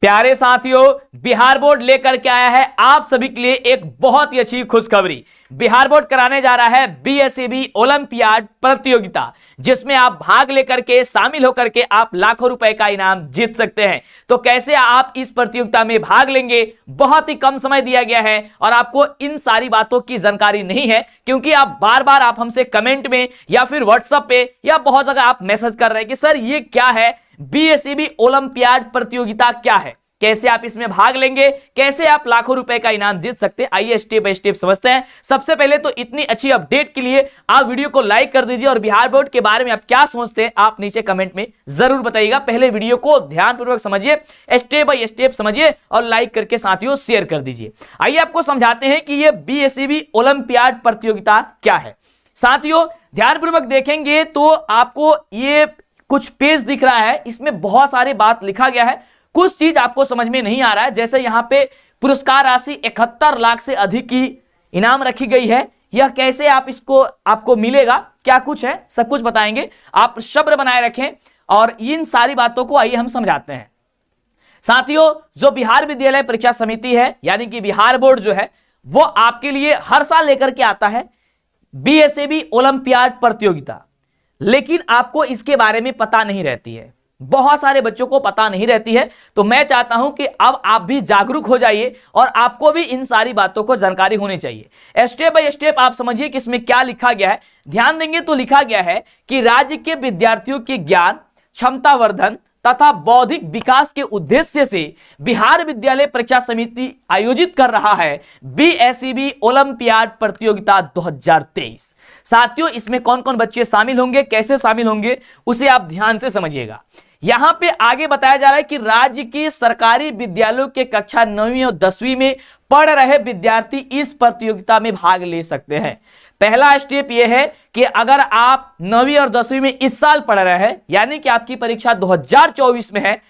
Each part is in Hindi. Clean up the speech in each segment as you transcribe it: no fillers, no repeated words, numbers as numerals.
प्यारे साथियों, बिहार बोर्ड लेकर के आया है आप सभी के लिए एक बहुत ही अच्छी खुशखबरी। बिहार बोर्ड कराने जा रहा है बीएसईबी ओलंपियाड प्रतियोगिता, जिसमें आप भाग लेकर के शामिल होकर के आप लाखों रुपए का इनाम जीत सकते हैं। तो कैसे आप इस प्रतियोगिता में भाग लेंगे, बहुत ही कम समय दिया गया है और आपको इन सारी बातों की जानकारी नहीं है, क्योंकि आप बार बार आप हमसे कमेंट में या फिर व्हाट्सएप पे या बहुत जगह आप मैसेज कर रहे हैं कि सर ये क्या है, बीएसईबी ओलंपियाड प्रतियोगिता क्या है, कैसे आप इसमें भाग लेंगे, कैसे आप लाखों रुपए का इनाम जीत सकते हैं। आइए स्टेप बाय स्टेप समझते हैं। सबसे पहले तो इतनी अच्छी अपडेट के लिए आप वीडियो को लाइक कर दीजिए और बिहार बोर्ड के बारे में आप क्या सोचते हैं आप नीचे कमेंट में जरूर बताइएगा। पहले वीडियो को ध्यानपूर्वक समझिए, स्टेप बाय स्टेप समझिए और लाइक करके साथियों शेयर कर दीजिए। आइए आपको समझाते हैं कि यह बीएसईबी ओलंपियाड प्रतियोगिता क्या है। साथियों ध्यानपूर्वक देखेंगे तो आपको ये कुछ पेज दिख रहा है, इसमें बहुत सारी बात लिखा गया है, कुछ चीज आपको समझ में नहीं आ रहा है। जैसे यहां पे पुरस्कार राशि 71 लाख से अधिक की इनाम रखी गई है, यह कैसे आप इसको आपको मिलेगा, क्या कुछ है, सब कुछ बताएंगे। आप सब्र बनाए रखें और इन सारी बातों को आइए हम समझाते हैं। साथियों, जो बिहार विद्यालय परीक्षा समिति है यानी कि बिहार बोर्ड जो है, वो आपके लिए हर साल लेकर के आता है बीएसईबी ओलंपियाड प्रतियोगिता, लेकिन आपको इसके बारे में पता नहीं रहती है, बहुत सारे बच्चों को पता नहीं रहती है। तो मैं चाहता हूं कि अब आप भी जागरूक हो जाइए और आपको भी इन सारी बातों को जानकारी होनी चाहिए। स्टेप बाय स्टेप आप समझिए कि इसमें क्या लिखा गया है। ध्यान देंगे तो लिखा गया है कि राज्य के विद्यार्थियों के ज्ञान, क्षमता वर्धन तथा बौद्धिक विकास के उद्देश्य से बिहार विद्यालय परीक्षा समिति आयोजित कर रहा है बीएसईबी ओलंपियाड प्रतियोगिता 2023। साथियों, इसमें कौन कौन बच्चे शामिल होंगे, कैसे शामिल होंगे, उसे आप ध्यान से समझिएगा। यहां पे आगे बताया जा रहा है कि राज्य के सरकारी विद्यालयों के कक्षा 9वीं और 10वीं में पढ़ रहे विद्यार्थी इस प्रतियोगिता में भाग ले सकते हैं। पहला स्टेप यह है कि अगर आप 9वीं और 10वीं में इस साल पढ़ रहे हैं, यानी कि आपकी परीक्षा 2024 में है,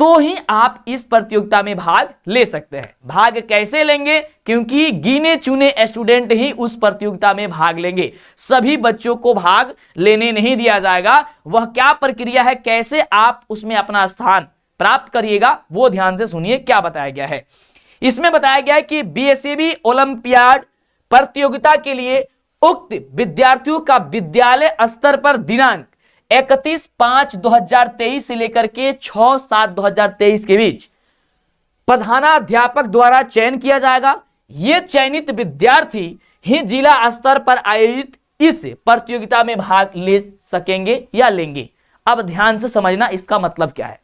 तो ही आप इस प्रतियोगिता में भाग ले सकते हैं। भाग कैसे लेंगे, क्योंकि गिने चुने स्टूडेंट ही उस प्रतियोगिता में भाग लेंगे, सभी बच्चों को भाग लेने नहीं दिया जाएगा। वह क्या प्रक्रिया है, कैसे आप उसमें अपना स्थान प्राप्त करिएगा, वो ध्यान से सुनिए क्या बताया गया है। इसमें बताया गया है कि बीएसईबी ओलंपियाड प्रतियोगिता के लिए उक्त विद्यार्थियों का विद्यालय स्तर पर दिनांक 31/5/2023 से लेकर के 6/7/2023 के बीच प्रधानाध्यापक द्वारा चयन किया जाएगा। ये चयनित विद्यार्थी ही जिला स्तर पर आयोजित इस प्रतियोगिता में भाग ले सकेंगे या लेंगे। अब ध्यान से समझना इसका मतलब क्या है।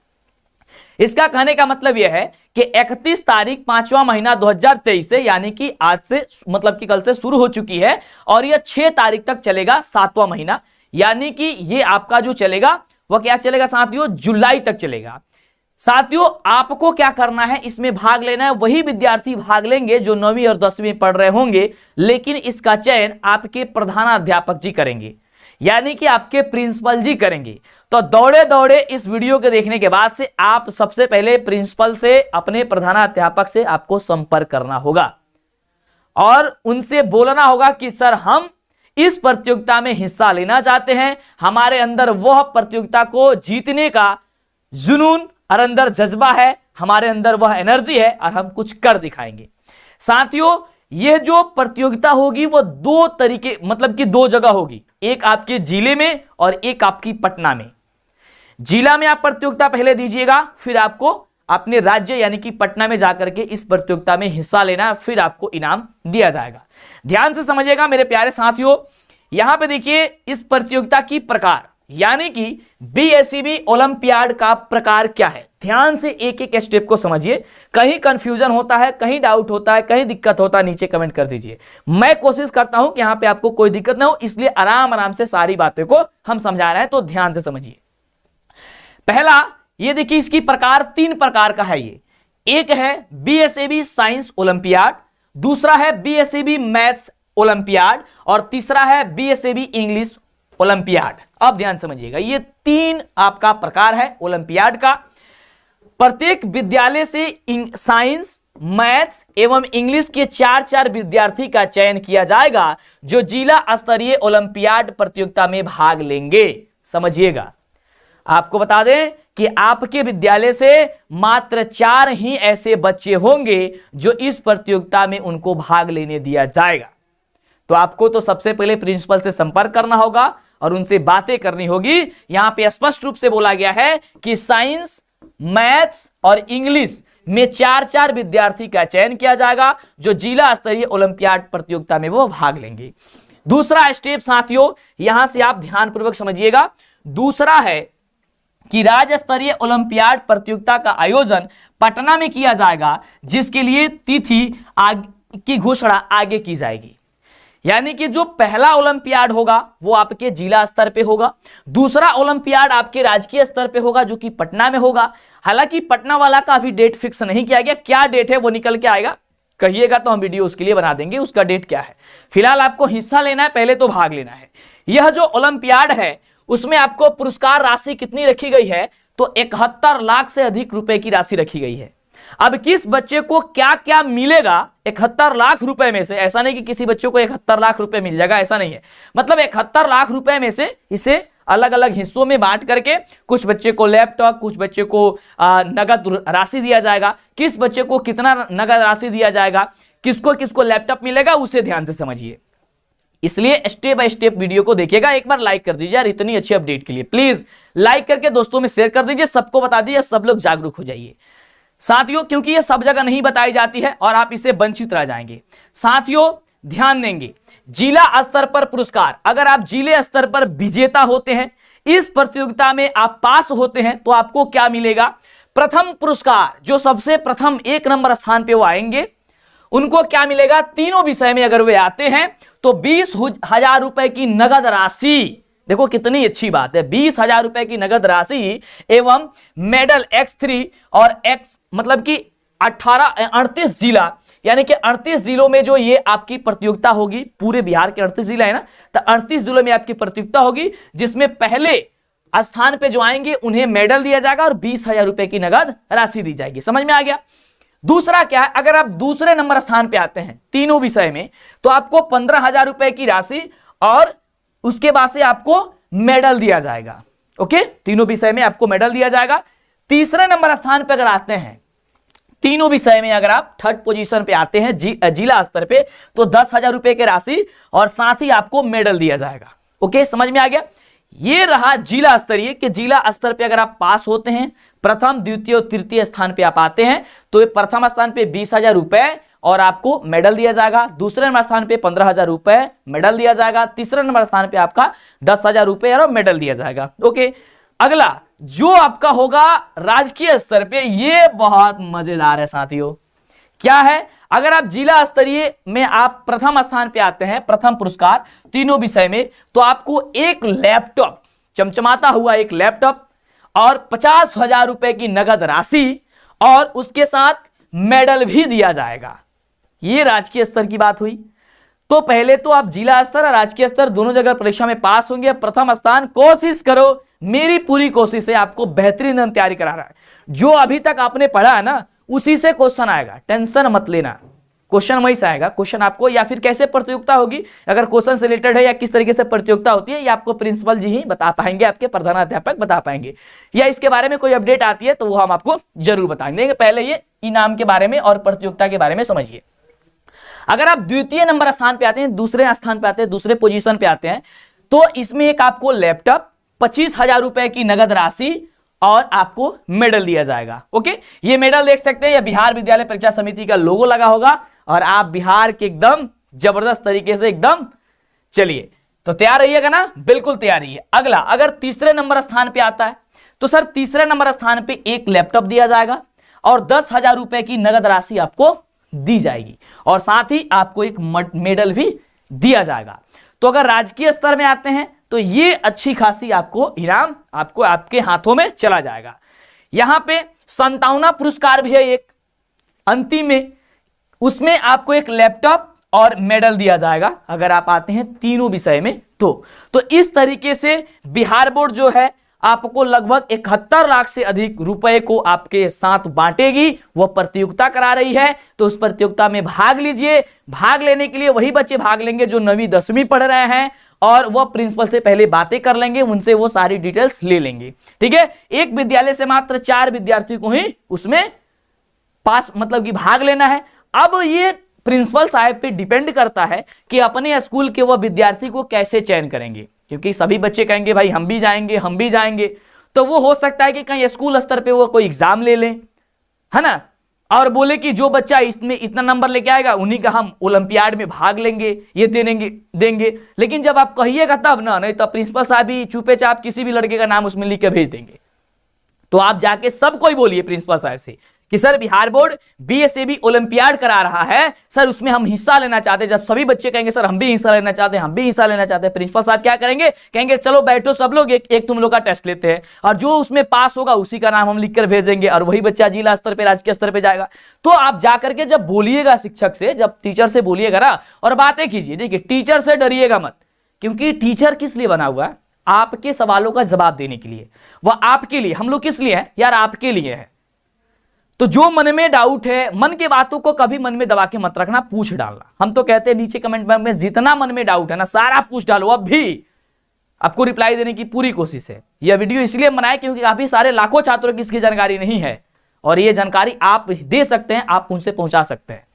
इसका कहने का मतलब यह है कि 31 तारीख 5वां महीना 2023 से, यानी कि आज से मतलब कि कल से शुरू हो चुकी है और यह 6 तारीख तक चलेगा 7वां महीना, यानी कि ये आपका जो चलेगा वह क्या चलेगा साथियों, जुलाई तक चलेगा। साथियों, आपको क्या करना है, इसमें भाग लेना है। वही विद्यार्थी भाग लेंगे जो 9वीं और 10वीं में पढ़ रहे होंगे, लेकिन इसका चयन आपके प्रधानाध्यापक जी करेंगे, यानी कि आपके प्रिंसिपल जी करेंगे। तो दौड़े दौड़े इस वीडियो के देखने के बाद से आप सबसे पहले प्रिंसिपल से, अपने प्रधानाध्यापक से आपको संपर्क करना होगा और उनसे बोलना होगा कि सर हम इस प्रतियोगिता में हिस्सा लेना चाहते हैं, हमारे अंदर वह प्रतियोगिता को जीतने का जुनून और अंदर जज्बा है, हमारे अंदर वह एनर्जी है और हम कुछ कर दिखाएंगे। साथियों, यह जो प्रतियोगिता होगी वो दो तरीके, मतलब कि दो जगह होगी, एक आपके जिले में और एक आपकी पटना में। जिला में आप प्रतियोगिता पहले दीजिएगा, फिर आपको अपने राज्य यानी कि पटना में जाकर के इस प्रतियोगिता में हिस्सा लेना, फिर आपको इनाम दिया जाएगा। ध्यान से समझिएगा मेरे प्यारे साथियों। यहां पे देखिए इस प्रतियोगिता की प्रकार, यानी कि बीएसईबी ओलंपियाड का प्रकार क्या है। ध्यान से एक एक स्टेप को समझिए, कहीं कंफ्यूजन होता है, कहीं डाउट होता है, कहीं दिक्कत होता है, नीचे कमेंट कर दीजिए। मैं कोशिश करता हूं कि यहां पे आपको कोई दिक्कत ना हो, इसलिए आराम आराम से सारी बातें को हम समझा रहे हैं, तो ध्यान से समझिए। पहला ये देखिए, इसकी प्रकार 3 प्रकार का है। ये एक है बीएसईबी साइंस ओलंपियाड, दूसरा है बीएसईबी मैथ्स ओलंपियाड और तीसरा है बीएसईबी इंग्लिश ओलंपियाड। अब ध्यान समझिएगा, ये 3 आपका प्रकार है ओलंपियाड का। प्रत्येक विद्यालय से साइंस, मैथ्स एवं इंग्लिश के 4-4 विद्यार्थी का चयन किया जाएगा जो जिला स्तरीय ओलंपियाड प्रतियोगिता में भाग लेंगे। समझिएगा, आपको बता दें कि आपके विद्यालय से मात्र 4 ही ऐसे बच्चे होंगे जो इस प्रतियोगिता में उनको भाग लेने दिया जाएगा। तो आपको तो सबसे पहले प्रिंसिपल से संपर्क करना होगा और उनसे बातें करनी होगी। यहां पे स्पष्ट रूप से बोला गया है कि साइंस, मैथ्स और इंग्लिश में 4-4 विद्यार्थी का चयन किया जाएगा जो जिला स्तरीय ओलंपियाड प्रतियोगिता में वो भाग लेंगे। दूसरा स्टेप साथियों, यहां से आप ध्यानपूर्वक समझिएगा। दूसरा है कि राज्य स्तरीय ओलंपियाड प्रतियोगिता का आयोजन पटना में किया जाएगा, जिसके लिए तिथि की घोषणा आगे की जाएगी। यानी कि जो पहला ओलंपियाड होगा वो आपके जिला स्तर पे होगा, दूसरा ओलंपियाड आपके राजकीय स्तर पे होगा जो कि पटना में होगा। हालांकि पटना वाला का अभी डेट फिक्स नहीं किया गया, क्या डेट है वो निकल के आएगा, कहिएगा तो हम वीडियो उसके लिए बना देंगे, उसका डेट क्या है। फिलहाल आपको हिस्सा लेना है, पहले तो भाग लेना है। यह जो ओलंपियाड है उसमें आपको पुरस्कार राशि कितनी रखी गई है, तो 71 लाख से अधिक रुपए की राशि रखी गई है। अब किस बच्चे को क्या क्या मिलेगा 71 लाख रुपए में से, ऐसा नहीं कि किसी बच्चों को 71 लाख रुपए मिल जाएगा, ऐसा नहीं है। मतलब 71 लाख रुपए में से इसे अलग अलग हिस्सों में बांट करके कुछ बच्चे को लैपटॉप, कुछ बच्चे को नगद राशि दिया जाएगा। किस बच्चे को कितना नगद राशि दिया जाएगा, किसको किसको लैपटॉप मिलेगा, उसे ध्यान से समझिए। इसलिए स्टेप बाय स्टेप वीडियो को देखिएगा। एक बार लाइक कर दीजिए यार, इतनी अच्छी अपडेट के लिए प्लीज लाइक करके दोस्तों में शेयर कर दीजिए, सबको बता दीजिए, सब लोग जागरूक हो जाइए साथियों, क्योंकि ये सब जगह नहीं बताई जाती है और आप इससे वंचित रह जाएंगे। साथियों ध्यान देंगे, जिला स्तर पर पुरस्कार, अगर आप जिले स्तर पर विजेता होते हैं, इस प्रतियोगिता में आप पास होते हैं, तो आपको क्या मिलेगा। प्रथम पुरस्कार, जो सबसे प्रथम 1 नंबर स्थान पे वो आएंगे, उनको क्या मिलेगा, तीनों विषय में अगर वे आते हैं तो 20,000 रुपए की नगद राशि। देखो कितनी अच्छी बात है, 20,000 रुपए की नगद राशि एवं मेडल X3 और X मतलब कि 38 जिला, यानी कि 38 जिलों में जो ये आपकी प्रतियोगिता होगी, पूरे बिहार के 38 जिला है ना, तो 38 जिलों में आपकी प्रतियोगिता होगी, जिसमें पहले स्थान पे जो आएंगे उन्हें मेडल दिया जाएगा और 20,000 रुपए की नगद राशि दी जाएगी। समझ में आ गया। दूसरा क्या है, अगर आप दूसरे नंबर स्थान पे आते हैं तीनों विषय में, तो आपको 15,000 रुपए की राशि और उसके बाद से आपको मेडल दिया जाएगा। ओके, तीनों विषय में आपको मेडल दिया जाएगा। तीसरे नंबर स्थान पे अगर आते हैं, तीनों विषय में अगर आप थर्ड पोजीशन पे आते हैं जिला स्तर पे, तो 10,000 रुपए की राशि और साथ ही आपको मेडल दिया जाएगा। ओके, समझ में आ गया। ये रहा जिला स्तरीय, कि जिला स्तर पे अगर आप पास होते हैं, प्रथम द्वितीय और तृतीय स्थान पे आप आते हैं, तो ये प्रथम स्थान पे 20,000 रुपए और आपको मेडल दिया जाएगा। दूसरे नंबर स्थान पे 15,000 रुपए मेडल दिया जाएगा। तीसरे नंबर स्थान पे आपका 10,000 रुपए और मेडल दिया जाएगा। ओके, अगला जो आपका होगा राजकीय स्तर पे, ये बहुत मजेदार है साथियों। क्या है, अगर आप जिला स्तरीय में आप प्रथम स्थान पे आते हैं, प्रथम पुरस्कार तीनों विषय में, तो आपको एक लैपटॉप, चमचमाता हुआ एक लैपटॉप और 50,000 रुपए की नगद राशि और उसके साथ मेडल भी दिया जाएगा। ये राजकीय स्तर की बात हुई। तो पहले तो आप जिला स्तर और राजकीय स्तर दोनों जगह परीक्षा में पास होंगे। प्रथम स्थान, कोशिश करो, मेरी पूरी कोशिश है आपको बेहतरीन तैयारी करा रहा है। जो अभी तक आपने पढ़ा है ना, उसी से क्वेश्चन आएगा, टेंशन मत लेना, क्वेश्चन वहीं से आएगा। क्वेश्चन आपको या फिर कैसे प्रतियोगिता होगी, अगर क्वेश्चन से रिलेटेड है या किस तरीके से प्रतियोगिता होती है, ये आपको प्रिंसिपल जी ही बता पाएंगे, आपके प्रधानाध्यापक बता पाएंगे, या इसके बारे में कोई अपडेट आती है तो वो हम आपको जरूर बताएंगे। पहले ये इनाम के बारे में और प्रतियोगिता के बारे में समझिए। अगर आप द्वितीय नंबर स्थान पे आते हैं, दूसरे स्थान पे आते हैं, दूसरे पोजीशन पे आते हैं, तो इसमें एक आपको लैपटॉप, 25,000 रुपए की नगद राशि और आपको मेडल दिया जाएगा। ओके, ये मेडल देख सकते हैं, ये बिहार विद्यालय परीक्षा समिति का लोगो लगा होगा और आप बिहार के एकदम जबरदस्त तरीके से एकदम चलिए, तो तैयार रहिएगा ना, बिल्कुल तैयार रहिए। अगला, अगर तीसरे नंबर स्थान पे आता है, तो सर तीसरे नंबर स्थान पे एक लैपटॉप दिया जाएगा और 10,000 रुपए की नगद राशि आपको दी जाएगी और साथ ही आपको एक मेडल भी दिया जाएगा। तो अगर राजकीय स्तर में आते हैं तो ये अच्छी खासी आपको इनाम आपको आपके हाथों में चला जाएगा। यहां पे 57वां पुरस्कार भी है एक अंतिम में, उसमें आपको एक लैपटॉप और मेडल दिया जाएगा अगर आप आते हैं तीनों विषय में। तो इस तरीके से बिहार बोर्ड जो है आपको लगभग 71 लाख से अधिक रुपए को आपके साथ बांटेगी। वह प्रतियोगिता करा रही है, तो उस प्रतियोगिता में भाग लीजिए। भाग लेने के लिए वही बच्चे भाग लेंगे जो 9वीं 10वीं पढ़ रहे हैं, और वह प्रिंसिपल से पहले बातें कर लेंगे, उनसे वो सारी डिटेल्स ले लेंगे। ठीक है, एक विद्यालय से मात्र 4 विद्यार्थी को ही उसमें पास मतलब कि भाग लेना है। अब ये प्रिंसिपल साहब पे डिपेंड करता है कि अपने स्कूल के वह विद्यार्थी को कैसे चयन करेंगे, क्योंकि सभी बच्चे कहेंगे भाई हम भी जाएंगे हम भी जाएंगे, तो वो हो सकता है कि कहीं स्कूल स्तर पे वो कोई एग्जाम ले लें, है ना, और बोले कि जो बच्चा इसमें इतना नंबर लेके आएगा उन्हीं का हम ओलंपियाड में भाग लेंगे, ये देंगे। लेकिन जब आप कहिएगा तब ना, नहीं तो प्रिंसिपल साहब ही चुपे चाप किसी भी लड़के का नाम उसमें लिख के भेज देंगे। तो आप जाके सबको ही बोलिए प्रिंसिपल साहब से कि सर बिहार बोर्ड बीएसएबी ओलंपियाड करा रहा है, सर उसमें हम हिस्सा लेना चाहते हैं। जब सभी बच्चे कहेंगे सर हम भी हिस्सा लेना चाहते हैं, हम भी हिस्सा लेना चाहते हैं, प्रिंसिपल साहब क्या करेंगे, कहेंगे चलो बैठो सब लोग, एक तुम लोग का टेस्ट लेते हैं, और जो उसमें पास होगा उसी का नाम हम लिखकर भेजेंगे, और वही बच्चा जिला स्तर पर राज्य स्तर पर जाएगा। तो आप जाकर के जब बोलिएगा शिक्षक से, जब टीचर से बोलिएगा ना, और बातें कीजिए, देखिए टीचर से डरिएगा मत, क्योंकि टीचर किस लिए बना हुआ है, आपके सवालों का जवाब देने के लिए। वह आपके लिए, हम लोग किस लिए हैं यार, आपके लिए है। तो जो मन में डाउट है, मन की बातों को कभी मन में दबा के मत रखना, पूछ डालना। हम तो कहते हैं नीचे कमेंट में जितना मन में डाउट है ना सारा पूछ डालो, अब भी आपको रिप्लाई देने की पूरी कोशिश है। यह वीडियो इसलिए बनाए क्योंकि काफी सारे लाखों छात्रों की इसकी जानकारी नहीं है, और यह जानकारी आप दे सकते हैं, आप उनसे पहुंचा सकते हैं।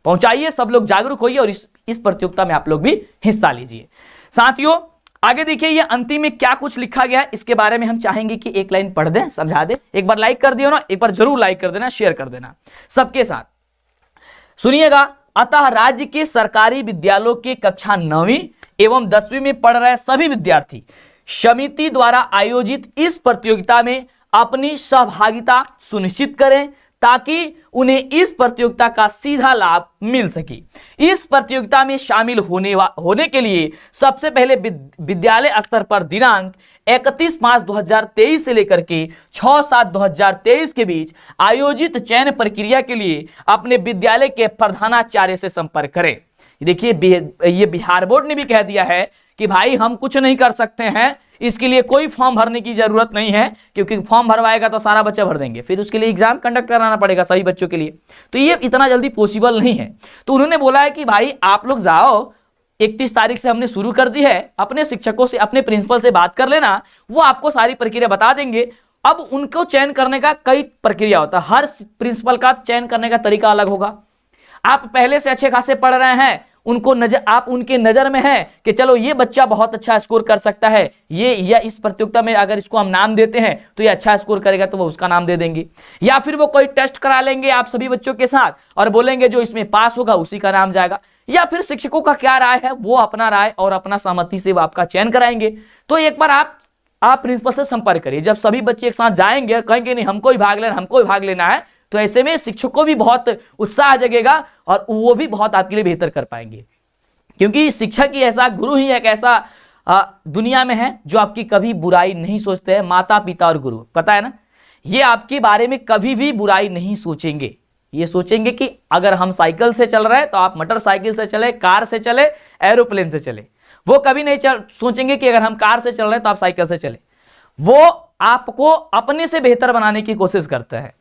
पहुंचाइए, सब लोग जागरूक होइए, और इस प्रतियोगिता में आप लोग भी हिस्सा लीजिए। साथियों आगे देखिए ये अंतिम में क्या कुछ लिखा गया है, इसके बारे में हम चाहेंगे कि एक लाइन पढ़ दें, समझा दें। एक बार लाइक कर दियो ना, एक बार जरूर लाइक कर देना, शेयर कर देना सबके साथ। सुनिएगा, अतः राज्य के सरकारी विद्यालयों के कक्षा 9वीं एवं 10वीं में पढ़ रहे सभी विद्यार्थी समिति द्वारा आयोजित इस प्रतियोगिता में अपनी सहभागिता सुनिश्चित करें, ताकि उन्हें इस प्रतियोगिता का सीधा लाभ मिल सके। इस प्रतियोगिता में शामिल होने के लिए सबसे पहले विद्यालय स्तर पर दिनांक 31 मार्च 2023 से लेकर के 6/7/2023 के बीच आयोजित चयन प्रक्रिया के लिए अपने विद्यालय के प्रधानाचार्य से संपर्क करें। देखिए ये बिहार बोर्ड ने भी कह दिया है कि भाई हम कुछ नहीं कर सकते हैं, इसके लिए कोई फॉर्म भरने की जरूरत नहीं है, क्योंकि फॉर्म भरवाएगा तो सारा बच्चा भर देंगे, फिर उसके लिए एग्जाम कंडक्ट कराना पड़ेगा सभी बच्चों के लिए, तो ये इतना जल्दी पॉसिबल नहीं है। तो उन्होंने बोला है कि भाई आप लोग जाओ, 31 तारीख से हमने शुरू कर दी है, अपने शिक्षकों से, अपने प्रिंसिपल से बात कर लेना, वो आपको सारी प्रक्रिया बता देंगे। अब उनको चयन करने का कई प्रक्रिया होता है, हर प्रिंसिपल का चयन करने का तरीका अलग होगा। आप पहले से अच्छे खासे पढ़ रहे हैं, उनको आप उनके नजर में हैं कि चलो ये बच्चा बहुत अच्छा स्कोर कर सकता है, ये या इस प्रतियोगिता में अगर इसको हम नाम देते हैं तो ये अच्छा स्कोर करेगा, तो वो उसका नाम दे देंगे। या फिर वो कोई टेस्ट करा लेंगे आप सभी बच्चों के साथ और बोलेंगे जो इसमें पास होगा उसी का नाम जाएगा। या फिर शिक्षकों का क्या राय है, वो अपना राय और अपना सहमति से वो आपका चयन कराएंगे। तो एक बार आप प्रिंसिपल से संपर्क करिए। जब सभी बच्चे एक साथ जाएंगे, कहेंगे नहीं हमको ही भाग लेना है, तो ऐसे में शिक्षक को भी बहुत उत्साह जगेगा और वो भी बहुत आपके लिए बेहतर कर पाएंगे, क्योंकि शिक्षक ही ऐसा गुरु ही एक ऐसा दुनिया में है जो आपकी कभी बुराई नहीं सोचते हैं। माता पिता और गुरु, पता है ना, ये आपके बारे में कभी भी बुराई नहीं सोचेंगे। ये सोचेंगे कि अगर हम साइकिल से चल रहे हैं तो आप मोटरसाइकिल से चले, कार से चले, एरोप्लेन से चले। वो कभी नहीं सोचेंगे कि अगर हम कार से चल रहे हैं तो आप साइकिल से चले। वो आपको अपने से बेहतर बनाने की कोशिश करते हैं।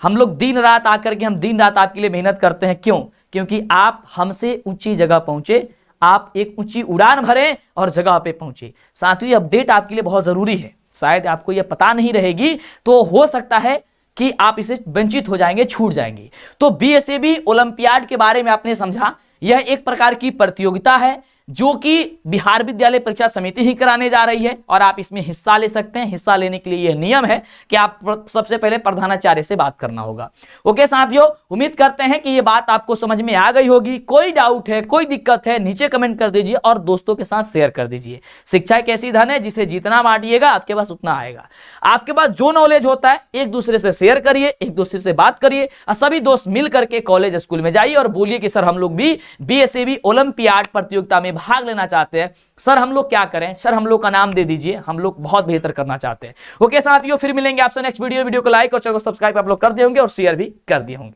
हम लोग दिन रात आकर के हम दिन रात आपके लिए मेहनत करते हैं, क्यों? क्योंकि आप हमसे ऊंची जगह पहुंचे, आप एक ऊंची उड़ान भरें और जगह पे पहुंचे। साथियों, अपडेट आपके लिए बहुत जरूरी है, शायद आपको यह पता नहीं रहेगी, तो हो सकता है कि आप इसे वंचित हो जाएंगे, छूट जाएंगे। तो बीएसएबी ओलंपियाड के बारे में आपने समझा, यह एक प्रकार की प्रतियोगिता है जो कि बिहार विद्यालय परीक्षा समिति ही कराने जा रही है, और आप इसमें हिस्सा ले सकते हैं। हिस्सा लेने के लिए यह नियम है कि आप सबसे पहले प्रधानाचार्य से बात करना होगा। ओके साथियों, उम्मीद करते हैं कि यह बात आपको समझ में आ गई होगी। कोई डाउट है, कोई दिक्कत है, नीचे कमेंट कर दीजिए और दोस्तों के साथ शेयर कर दीजिए। शिक्षा एक ऐसी धन है जिसे जितना बांटिएगा आपके पास उतना आएगा। आपके पास जो नॉलेज होता है एक दूसरे से शेयर करिए, एक दूसरे से बात करिए, और सभी दोस्त मिल करके कॉलेज स्कूल में जाइए और बोलिए कि सर हम लोग भी बीएसएबी ओलंपियाड प्रतियोगिता में भाग लेना चाहते हैं, सर हम लोग क्या करें, सर हम लोग का नाम दे दीजिए, हम लोग बहुत बेहतर करना चाहते हैं। ओके साथियों, फिर मिलेंगे आपसे नेक्स्ट वीडियो को लाइक और चैनल को सब्सक्राइब आप लोग कर दिए होंगे और शेयर भी कर दिए होंगे।